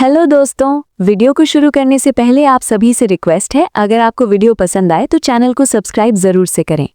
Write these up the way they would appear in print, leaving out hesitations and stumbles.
Hello दोस्तों, video को शुरू करने से पहले आप सभी से रिक्वेस्ट है, अगर आपको वीडियो पसंद आए तो चैनल को सब्सक्राइब जरूर से करें।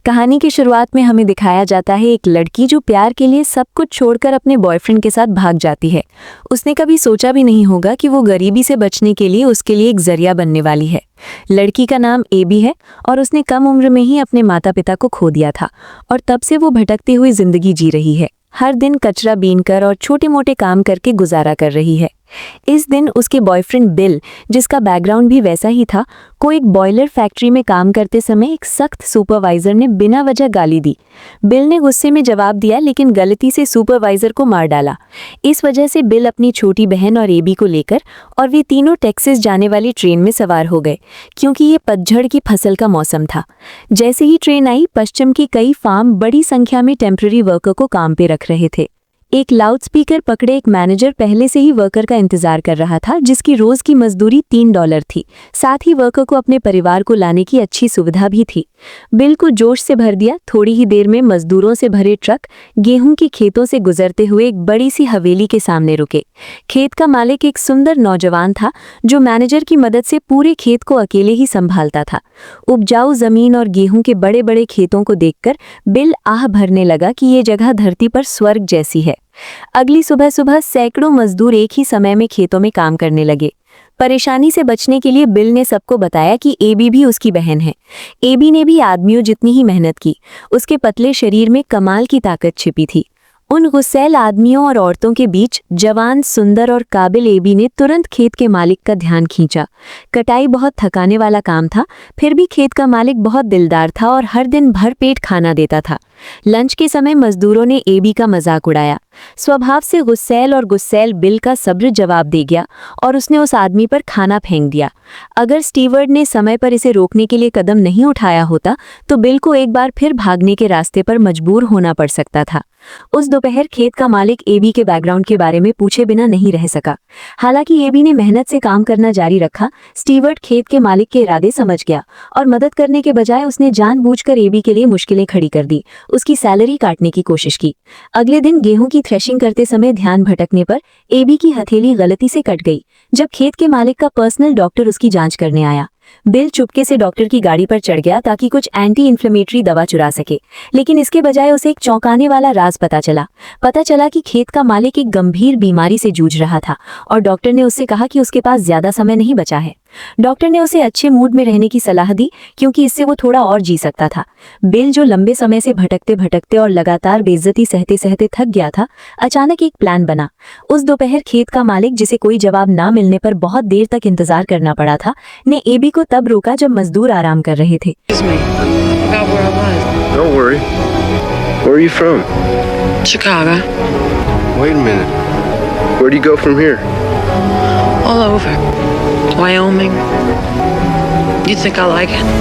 कहानी की शुरुआत में हमें दिखाया जाता है एक लड़की जो प्यार के लिए सब कुछ छोड़कर अपने बॉयफ्रेंड के साथ भाग जाती है। उसने कभी सोचा भी नहीं होगा कि वो गरीबी से बचने के लिए उसके लिए एक जरिया बनने वाली है। लड़की का नाम एबी है और उसने कम उम्र में ही अपने माता पिता को खो दिया था और तब से वो भटकती हुई जिंदगी जी रही है। हर दिन कचरा बीनकर और छोटे मोटे काम करके गुजारा कर रही है। इस दिन उसके बॉयफ्रेंड बिल, जिसका बैकग्राउंड भी वैसा ही था, को एक बॉयलर फैक्ट्री में काम करते समय एक सख्त सुपरवाइजर ने बिना वजह गाली दी। बिल ने गुस्से में जवाब दिया लेकिन गलती से सुपरवाइजर को मार डाला। इस वजह से बिल अपनी छोटी बहन और एबी को लेकर और वे तीनों टेक्सास जाने वाली ट्रेन में सवार हो गए, क्योंकि ये पतझड़ की फसल का मौसम था। जैसे ही ट्रेन आई, पश्चिम की कई फार्म बड़ी संख्या में टेम्पररी वर्कर को काम पे रख रहे थे। एक लाउडस्पीकर पकड़े एक मैनेजर पहले से ही वर्कर का इंतजार कर रहा था, जिसकी रोज की मजदूरी $3 थी। साथ ही वर्कर को अपने परिवार को लाने की अच्छी सुविधा भी थी। बिल को जोश से भर दिया। थोड़ी ही देर में मजदूरों से भरे ट्रक गेहूं के खेतों से गुजरते हुए एक बड़ी सी हवेली के सामने रुके। खेत का मालिक एक सुंदर नौजवान था जो मैनेजर की मदद से पूरे खेत को अकेले ही संभालता था। उपजाऊ जमीन और गेहूं के बड़े बड़े खेतों को देखकर बिल आह भरने लगा कि ये जगह धरती पर स्वर्ग जैसी है। अगली सुबह सुबह सैकड़ों मजदूर एक ही समय में खेतों में काम करने लगे। परेशानी से बचने के लिए बिल ने सबको बताया कि एबी भी उसकी बहन है। एबी ने भी आदमियों जितनी ही मेहनत की। उसके पतले शरीर में कमाल की ताकत छिपी थी। उन गुस्सैल आदमियों और औरतों के बीच जवान, सुंदर और काबिल एबी ने तुरंत खेत के मालिक का ध्यान खींचा। कटाई बहुत थकाने वाला काम था, फिर भी खेत का मालिक बहुत दिलदार था और हर दिन भर पेट खाना देता था। लंच के समय मजदूरों ने एबी का मजाक उड़ाया। स्वभाव से गुस्सैल बिल का सब्र जवाब दे गया और उसने उस आदमी पर खाना फेंक दिया। अगर स्टीवर्ड ने समय पर इसे रोकने के लिए कदम नहीं उठाया होता तो बिल को एक बार फिर भागने के रास्ते पर मजबूर होना पड़ सकता था। उस दोपहर खेत का मालिक एबी के बैकग्राउंड के बारे में पूछे बिना नहीं रह सका। हालांकि एबी ने मेहनत से काम करना जारी रखा, स्टीवर्ड खेत के मालिक के इरादे समझ गया और मदद करने के बजाय उसने जानबूझकर एबी के लिए मुश्किलें खड़ी कर दी, उसकी सैलरी काटने की कोशिश की। अगले दिन गेहूं की थ्रेशिंग करते समय ध्यान भटकने पर एबी की हथेली गलती से कट गई। जब खेत के मालिक का पर्सनल डॉक्टर उसकी जांच करने आया, बिल चुपके से डॉक्टर की गाड़ी पर चढ़ गया ताकि कुछ एंटी इन्फ्लेमेटरी दवा चुरा सके, लेकिन इसके बजाय उसे एक चौंकाने वाला राज पता चला कि खेत का मालिक एक गंभीर बीमारी से जूझ रहा था और डॉक्टर ने उससे कहा कि उसके पास ज्यादा समय नहीं बचा है। डॉक्टर ने उसे अच्छे मूड में रहने की सलाह दी क्योंकि इससे वो थोड़ा और जी सकता था। बिल, जो लंबे समय से भटकते भटकते और लगातार बेइज्जती सहते सहते थक गया था, अचानक एक प्लान बना। उस दोपहर खेत का मालिक, जिसे कोई जवाब ना मिलने पर बहुत देर तक इंतजार करना पड़ा था, ने एबी को तब रोका जब मजदूर आराम कर रहे थे। Don't worry. Where are you from? Chicago. Wait a minute. Where do you go from here? All over. Wyoming. You think I like it?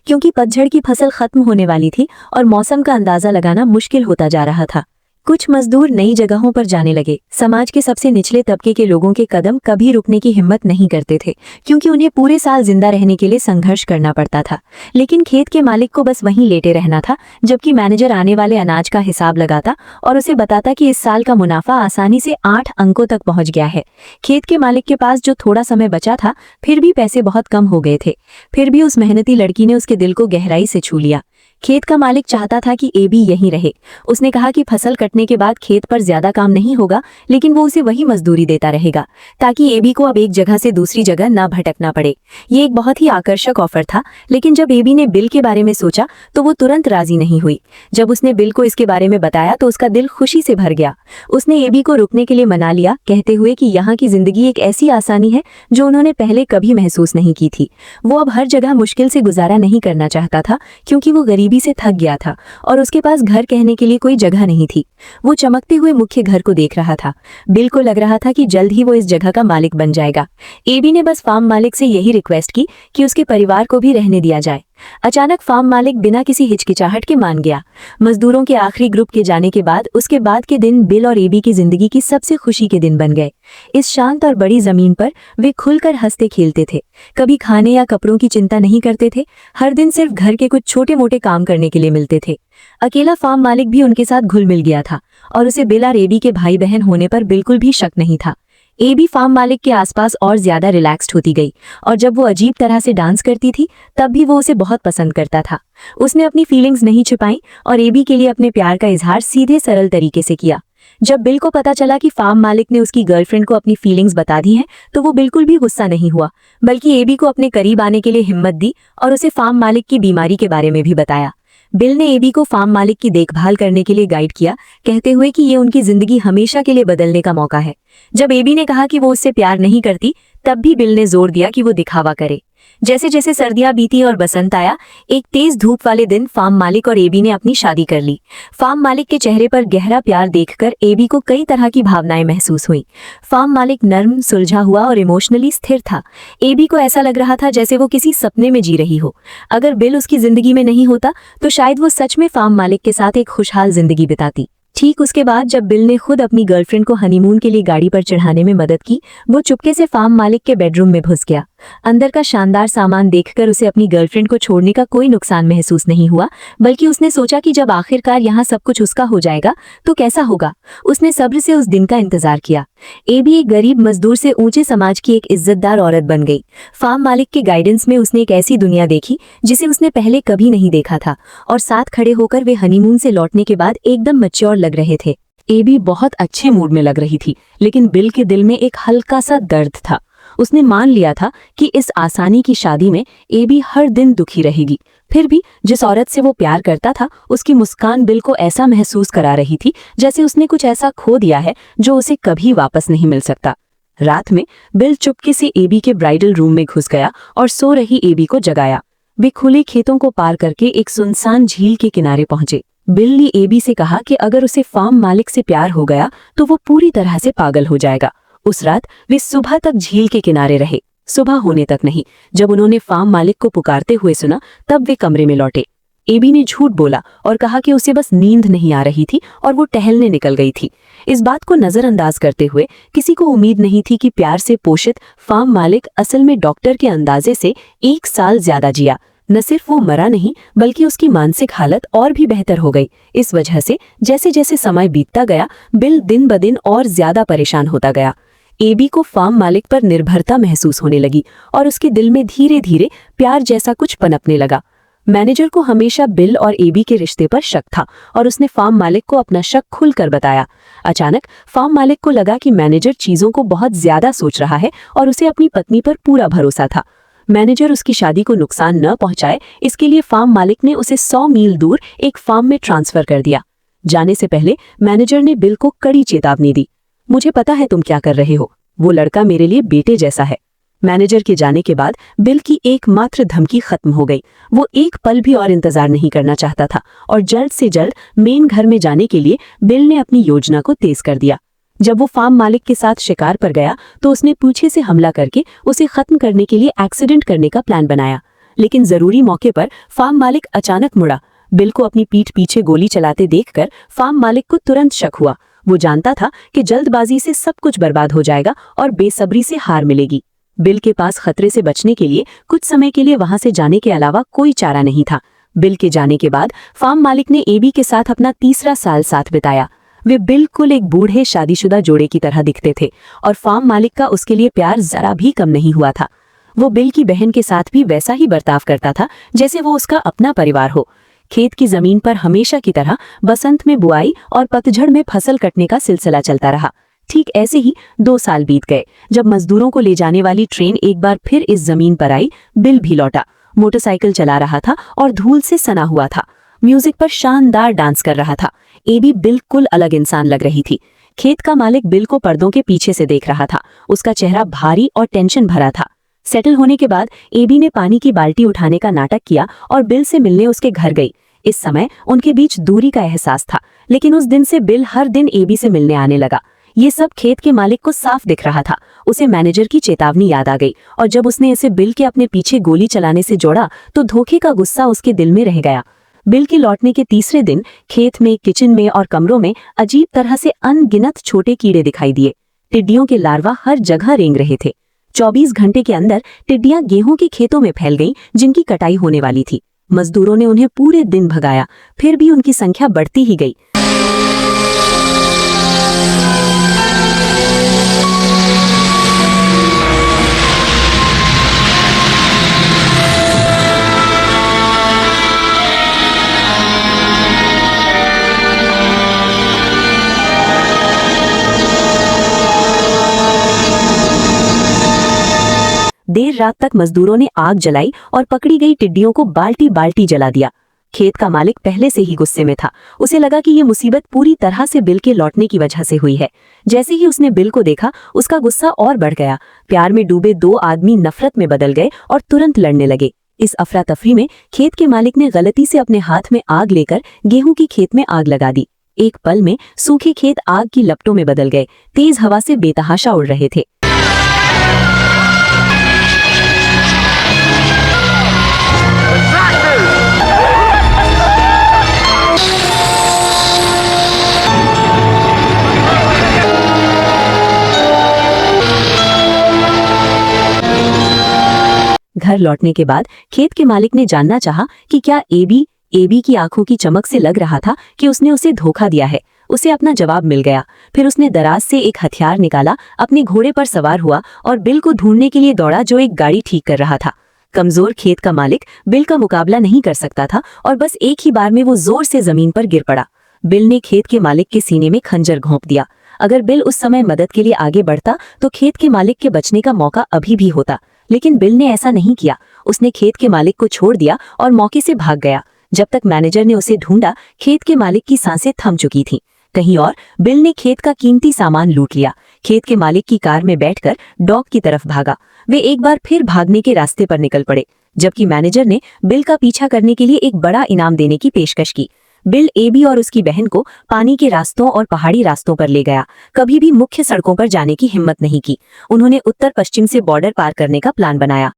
क्योंकि पतझड़ की फसल खत्म होने वाली थी और मौसम का अंदाजा लगाना मुश्किल होता जा रहा था। कुछ मजदूर नई जगहों पर जाने लगे। समाज के सबसे निचले तबके के लोगों के कदम कभी रुकने की हिम्मत नहीं करते थे, क्योंकि उन्हें पूरे साल जिंदा रहने के लिए संघर्ष करना पड़ता था। लेकिन खेत के मालिक को बस वहीं लेटे रहना था, जबकि मैनेजर आने वाले अनाज का हिसाब लगाता और उसे बताता कि इस साल का मुनाफा आसानी से 8 अंकों तक पहुंच गया है। खेत के मालिक के पास जो थोड़ा समय बचा था, फिर भी पैसे बहुत कम हो गए थे। फिर भी उस मेहनती लड़की ने उसके दिल को गहराई से छू लिया। खेत का मालिक चाहता था कि एबी यहीं रहे। उसने कहा कि फसल कटने के बाद खेत पर ज्यादा काम नहीं होगा, लेकिन वो उसे वही मजदूरी देता रहेगा ताकि एबी को अब एक जगह से दूसरी जगह ना भटकना पड़े। ये एक बहुत ही आकर्षक ऑफर था, लेकिन जब एबी ने बिल के बारे में सोचा तो वो तुरंत राजी नहीं हुई। जब उसने बिल को इसके बारे में बताया तो उसका दिल खुशी से भर गया। उसने एबी को रुकने के लिए मना लिया, कहते हुए कि यहाँ की जिंदगी एक ऐसी आसानी है जो उन्होंने पहले कभी महसूस नहीं की थी। वो अब हर जगह मुश्किल से गुजारा नहीं करना चाहता था, क्योंकि वो गरीबी से थक गया था और उसके पास घर कहने के लिए कोई जगह नहीं थी। वो चमकते हुए मुख्य घर को देख रहा था। बिल को लग रहा था कि जल्द ही वो इस जगह का मालिक बन जाएगा। एबी ने बस फार्म मालिक से यही रिक्वेस्ट की कि उसके परिवार को भी रहने दिया जाए। अचानक फार्म मालिक बिना किसी हिचकिचाहट के मान गया। मजदूरों के आखिरी ग्रुप के जाने के बाद उसके बाद के दिन बिल और एबी की जिंदगी की सबसे खुशी के दिन बन गए। इस शांत और बड़ी जमीन पर वे खुलकर हंसते खेलते थे, कभी खाने या कपड़ों की चिंता नहीं करते थे। हर दिन सिर्फ घर के कुछ छोटे मोटे काम करने के लिए मिलते थे। अकेला फार्म मालिक भी उनके साथ घुल मिल गया था और उसे बिल और एबी के भाई बहन होने पर बिल्कुल भी शक नहीं था। एबी फार्म मालिक के आसपास और ज्यादा रिलैक्स्ड होती गई और जब वो अजीब तरह से डांस करती थी तब भी वो उसे बहुत पसंद करता था। उसने अपनी फीलिंग्स नहीं छुपाई और एबी के लिए अपने प्यार का इजहार सीधे सरल तरीके से किया। जब बिल को पता चला कि फार्म मालिक ने उसकी गर्लफ्रेंड को अपनी फीलिंग्स बता दी हैं, तो वो बिल्कुल भी गुस्सा नहीं हुआ, बल्कि एबी को अपने करीब आने के लिए हिम्मत दी और उसे फार्म मालिक की बीमारी के बारे में भी बताया। बिल ने एबी को फार्म मालिक की देखभाल करने के लिए गाइड किया, कहते हुए कि ये उनकी जिंदगी हमेशा के लिए बदलने का मौका है। जब एबी ने कहा कि वो उससे प्यार नहीं करती, तब भी बिल ने जोर दिया कि वो दिखावा करे। जैसे जैसे सर्दियां बीती और बसंत आया, एक तेज धूप वाले दिन फार्म मालिक और एबी ने अपनी शादी कर ली। फार्म मालिक के चेहरे पर गहरा प्यार देखकर एबी को कई तरह की भावनाएं महसूस हुई। फार्म मालिक नर्म, सुलझा हुआ और इमोशनली स्थिर था। एबी को ऐसा लग रहा था जैसे वो किसी सपने में जी रही हो। अगर बिल उसकी जिंदगी में नहीं होता तो शायद वो सच में फार्म मालिक के साथ एक खुशहाल जिंदगी बिताती। ठीक उसके बाद जब बिल ने खुद अपनी गर्लफ्रेंड को हनीमून के लिए गाड़ी पर चढ़ाने में मदद की, वो चुपके से फार्म मालिक के बेडरूम में घुस गया। अंदर का शानदार सामान देखकर उसे अपनी गर्लफ्रेंड को छोड़ने का कोई नुकसान महसूस नहीं हुआ, बल्कि उसने सोचा कि जब आखिरकार यहाँ सब कुछ उसका हो जाएगा तो कैसा होगा। उसने सब्र से उस दिन का इंतजार किया। एबी एक गरीब मजदूर से ऊंचे समाज की एक इज्जतदार औरत बन गई। फार्म मालिक के गाइडेंस में उसने एक ऐसी दुनिया देखी जिसे उसने पहले कभी नहीं देखा था, और साथ खड़े होकर वे हनीमून से लौटने के बाद एकदम मैच्योर लग रहे थे। एबी बहुत अच्छे मूड में लग रही थी, लेकिन बिल के दिल में एक हल्का सा दर्द था। उसने मान लिया था कि इस आसानी की शादी में एबी हर दिन दुखी रहेगी। फिर भी जिस औरत से वो प्यार करता था, उसकी मुस्कान बिल को ऐसा महसूस करा रही थी जैसे उसने कुछ ऐसा खो दिया है जो उसे कभी वापस नहीं मिल सकता। रात में बिल चुपके से एबी के ब्राइडल रूम में घुस गया और सो रही एबी को जगाया। वे खुले खेतों को पार करके एक सुनसान झील के किनारे पहुंचे। बिल ने एबी से कहा कि अगर उसे फार्म मालिक से प्यार हो गया तो वो पूरी तरह से पागल हो जाएगा। उस रात वे सुबह तक झील के किनारे रहे। सुबह होने तक नहीं, जब उन्होंने फार्म मालिक को पुकारते हुए सुना तब वे कमरे में लौटे। एबी ने झूठ बोला और कहा कि उसे बस नींद नहीं आ रही थी और वो टहलने निकल गई थी। इस बात को नजरअंदाज करते हुए किसी को उम्मीद नहीं थी कि प्यार से पोषित फार्म मालिक असल में डॉक्टर के अंदाजे से 1 साल ज्यादा जिया। न सिर्फ वो मरा नहीं, बल्कि उसकी मानसिक हालत और भी बेहतर हो गई। इस वजह से जैसे जैसे समय बीतता गया, बिल दिन ब दिन और ज्यादा परेशान होता गया। एबी को फार्म मालिक पर निर्भरता महसूस होने लगी और उसके दिल में धीरे धीरे प्यार जैसा कुछ पनपने लगा। मैनेजर को हमेशा बिल और एबी के रिश्ते पर शक था और उसने फार्म मालिक को अपना शक खुलकर बताया। अचानक फार्म मालिक को लगा कि मैनेजर चीजों को बहुत ज्यादा सोच रहा है और उसे अपनी पत्नी पर पूरा भरोसा था। मैनेजर उसकी शादी को नुकसान न पहुंचाए, इसके लिए फार्म मालिक ने उसे 100 मील दूर एक फार्म में ट्रांसफर कर दिया। जाने से पहले मैनेजर ने बिल को कड़ी चेतावनी दी। मुझे पता है तुम क्या कर रहे हो, वो लड़का मेरे लिए बेटे जैसा है। मैनेजर के जाने के बाद बिल की एकमात्र धमकी खत्म हो गई। वो एक पल भी और इंतजार नहीं करना चाहता था और जल्द से जल्द मेन घर में जाने के लिए बिल ने अपनी योजना को तेज कर दिया। जब वो फार्म मालिक के साथ शिकार पर गया तो उसने पीछे से हमला करके उसे खत्म करने के लिए एक्सीडेंट करने का प्लान बनाया। लेकिन जरूरी मौके पर फार्म मालिक अचानक मुड़ा। बिल को अपनी पीठ पीछे गोली चलाते देखकर फार्म मालिक को तुरंत शक हुआ। वो जानता था कि जल्दबाजी से सब कुछ बर्बाद हो जाएगा और बेसब्री से हार मिलेगी। बिल के पास खतरे से बचने के लिए कुछ समय के लिए वहां से जाने के अलावा कोई चारा नहीं था। बिल के जाने के बाद फार्म मालिक ने एबी के साथ अपना 3रा साल साथ बिताया। वे बिल्कुल एक बूढ़े शादीशुदा जोड़े की तरह दिखते थे और फार्म मालिक का उसके लिए प्यार जरा भी कम नहीं हुआ था। वो बिल की बहन के साथ भी वैसा ही बर्ताव करता था जैसे वो उसका अपना परिवार हो। खेत की जमीन पर हमेशा की तरह बसंत में बुआई और पतझड़ में फसल कटने का सिलसिला चलता रहा। ठीक ऐसे ही 2 साल बीत गए। जब मजदूरों को ले जाने वाली ट्रेन एक बार फिर इस जमीन पर आई, बिल भी लौटा। मोटरसाइकिल चला रहा था और धूल से सना हुआ था। म्यूजिक पर शानदार डांस कर रहा था। एबी बिल्कुल अलग इंसान लग रही थी। खेत का मालिक बिल को पर्दों के पीछे से देख रहा था। उसका चेहरा भारी और टेंशन भरा था। सेटल होने के बाद एबी ने पानी की बाल्टी उठाने का नाटक किया और बिल से मिलने उसके घर गई। इस समय उनके बीच दूरी का एहसास था, लेकिन उस दिन से बिल हर दिन एबी से मिलने आने लगा। ये सब खेत के मालिक को साफ दिख रहा था। उसे मैनेजर की चेतावनी याद आ गई और जब उसने इसे बिल के अपने पीछे गोली चलाने से जोड़ा तो धोखे का गुस्सा उसके दिल में रह गया। बिल के लौटने के तीसरे दिन खेत में, किचन में और कमरों में अजीब तरह से अनगिनत छोटे कीड़े दिखाई दिए। टिड्डियों के लार्वा हर जगह रेंग रहे थे। 24 घंटे के अंदर टिड्डियां गेहूं के खेतों में फैल गईं, जिनकी कटाई होने वाली थी। मजदूरों ने उन्हें पूरे दिन भगाया, फिर भी उनकी संख्या बढ़ती ही गई। देर रात तक मजदूरों ने आग जलाई और पकड़ी गई टिड्डियों को बाल्टी बाल्टी जला दिया। खेत का मालिक पहले से ही गुस्से में था। उसे लगा कि ये मुसीबत पूरी तरह से बिल के लौटने की वजह से हुई है। जैसे ही उसने बिल को देखा, उसका गुस्सा और बढ़ गया। प्यार में डूबे दो आदमी नफरत में बदल गए और तुरंत लड़ने लगे। इस अफरा तफरी में खेत के मालिक ने गलती से अपने हाथ में आग लेकर गेहूं की खेत में आग लगा दी। एक पल में सूखे खेत आग की लपटों में बदल गए। तेज हवा से बेतहाशा उड़ रहे थे। घर लौटने के बाद खेत के मालिक ने जानना चाहा कि क्या एबी की आंखों की चमक से लग रहा था कि उसने उसे धोखा दिया है। उसे अपना जवाब मिल गया। फिर उसने दराज से एक हथियार निकाला, अपने घोड़े पर सवार हुआ और बिल को ढूंढने के लिए दौड़ा, जो एक गाड़ी ठीक कर रहा था। कमजोर खेत का मालिक बिल का मुकाबला नहीं कर सकता था और बस एक ही बार में वो जोर से जमीन पर गिर पड़ा। बिल ने खेत के मालिक के सीने में खंजर घोंप दिया। अगर बिल उस समय मदद के लिए आगे बढ़ता तो खेत के मालिक के बचने का मौका अभी भी होता, लेकिन बिल ने ऐसा नहीं किया। उसने खेत के मालिक को छोड़ दिया और मौके से भाग गया। जब तक मैनेजर ने उसे ढूंढा, खेत के मालिक की सांसें थम चुकी थीं। कहीं और बिल ने खेत का कीमती सामान लूट लिया। खेत के मालिक की कार में बैठकर डॉग की तरफ भागा। वे एक बार फिर भागने के रास्ते पर निकल पड़े, जबकि मैनेजर ने बिल का पीछा करने के लिए एक बड़ा इनाम देने की पेशकश की। बिल एबी और उसकी बहन को पानी के रास्तों और पहाड़ी रास्तों पर ले गया। कभी भी मुख्य सड़कों पर जाने की हिम्मत नहीं की। उन्होंने उत्तर पश्चिम से बॉर्डर पार करने का प्लान बनाया।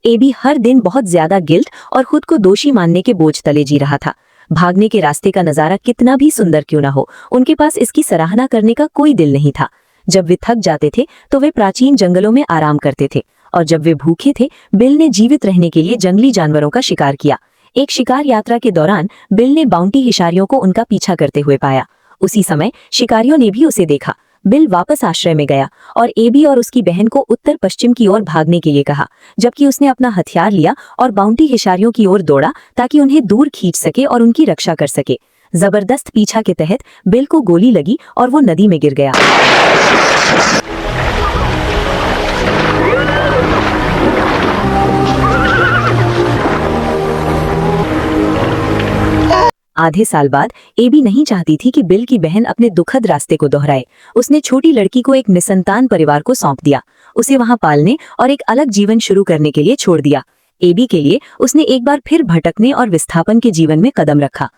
एबी हर दिन बहुत ज्यादा गिल्ट और खुद को दोषी मानने के बोझ तले जी रहा था। भागने के रास्ते का नजारा कितना भी सुंदर क्यों न हो, उनके पास इसकी सराहना करने का कोई दिल नहीं था। जब वे थक जाते थे तो वे प्राचीन जंगलों में आराम करते थे, और जब वे भूखे थे, बिल ने जीवित रहने के लिए जंगली जानवरों का शिकार किया। एक शिकार यात्रा के दौरान बिल ने बाउंटी शिकारियों को उनका पीछा करते हुए पाया। उसी समय शिकारियों ने भी उसे देखा। बिल वापस आश्रय में गया और एबी और उसकी बहन को उत्तर पश्चिम की ओर भागने के लिए कहा, जबकि उसने अपना हथियार लिया और बाउंटी शिकारियों की ओर दौड़ा ताकि उन्हें दूर खींच सके और उनकी रक्षा कर सके। जबरदस्त पीछा के तहत बिल को गोली लगी और वो नदी में गिर गया। आधे साल बाद एबी नहीं चाहती थी कि बिल की बहन अपने दुखद रास्ते को दोहराए। उसने छोटी लड़की को एक निसंतान परिवार को सौंप दिया, उसे वहां पालने और एक अलग जीवन शुरू करने के लिए छोड़ दिया। एबी के लिए उसने एक बार फिर भटकने और विस्थापन के जीवन में कदम रखा।